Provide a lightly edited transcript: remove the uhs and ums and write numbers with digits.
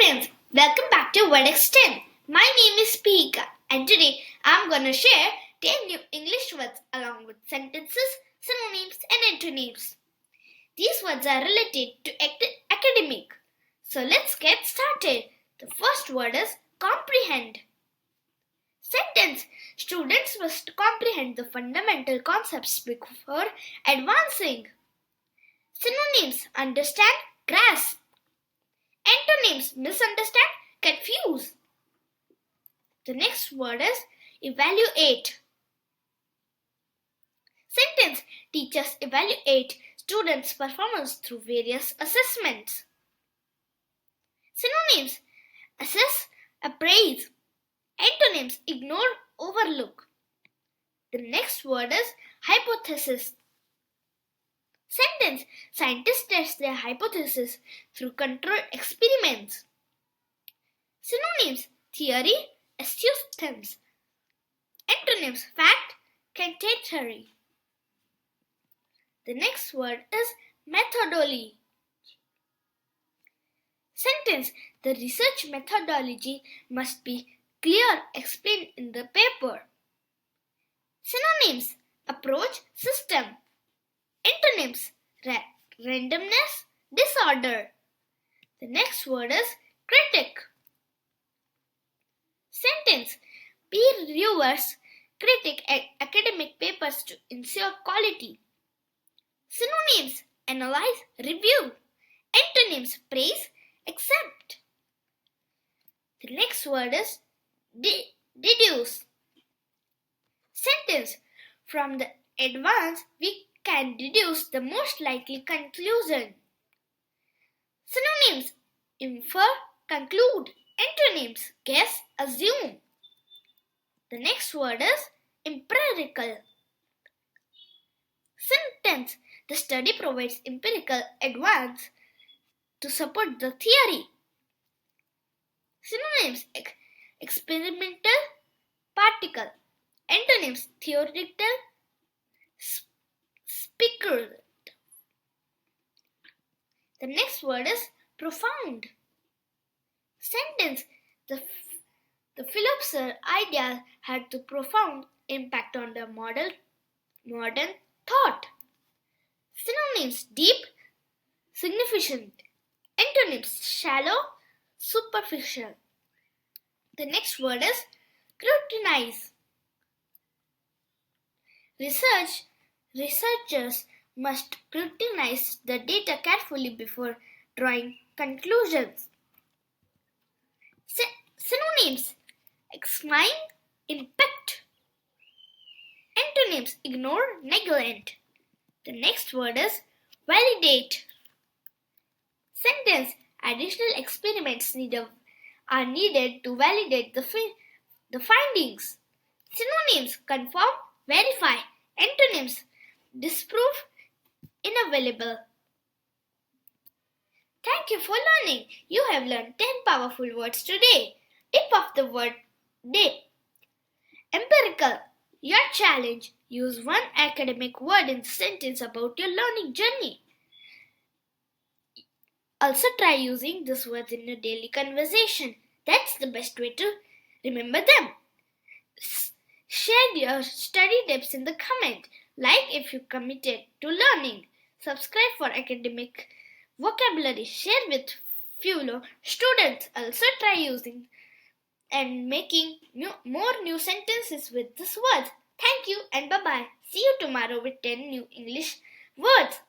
friends, welcome back to WordX10. My name is Pika and today I'm gonna share 10 new English words along with sentences, synonyms and antonyms. These words are related to academic. So let's get started. The first word is comprehend. Sentence: students must comprehend the fundamental concepts before advancing. Synonyms: understand, grasp. Antonyms: misunderstand, confuse. The next word is evaluate. Sentence: teachers evaluate students' performance through various assessments. Synonyms: assess, appraise. Antonyms: ignore, overlook. The next word is hypothesis. Sentence: scientists test their hypothesis through controlled experiments. Synonyms: theory, assumptions. Antonyms: fact, conjecture. The next word is methodology. Sentence: the research methodology must be clear, explained in the paper. Synonyms: approach, system. Antonyms: randomness, disorder. The next word is critic. Sentence: peer reviewers critique academic papers to ensure quality. Synonyms: analyze, review. Antonyms: praise, accept. The next word is deduce. Sentence: from the advance we can deduce the most likely conclusion. Synonyms: infer, conclude. Antonyms: guess, assume. The next word is empirical. Sentence: the study provides empirical evidence to support the theory. Synonyms: experimental, particle. Antonyms: theoretical, speculative. The next word is profound. Sentence: the philosopher's idea had a profound impact on the modern thought. Synonyms: deep, significant. Antonyms: shallow, superficial. The next word is scrutinize. Researchers must scrutinize the data carefully before drawing conclusions. Synonyms: examine, impact. Antonyms: ignore, neglect. The next word is validate. Sentence: additional experiments are needed to validate the findings. Synonyms: confirm, verify. Antonyms: disprove, unavailable. Thank you for learning. You have learned 10 powerful words today. Tip of the word day. Empirical. Your challenge. Use one academic word in the sentence about your learning journey. Also try using these words in your daily conversation. That's the best way to remember them. Share your study tips in the comment. Like if you committed to learning. Subscribe for academic vocabulary. Share with fellow students. Also try using and making more new sentences with these words. Thank you and bye-bye. See you tomorrow with 10 new English words.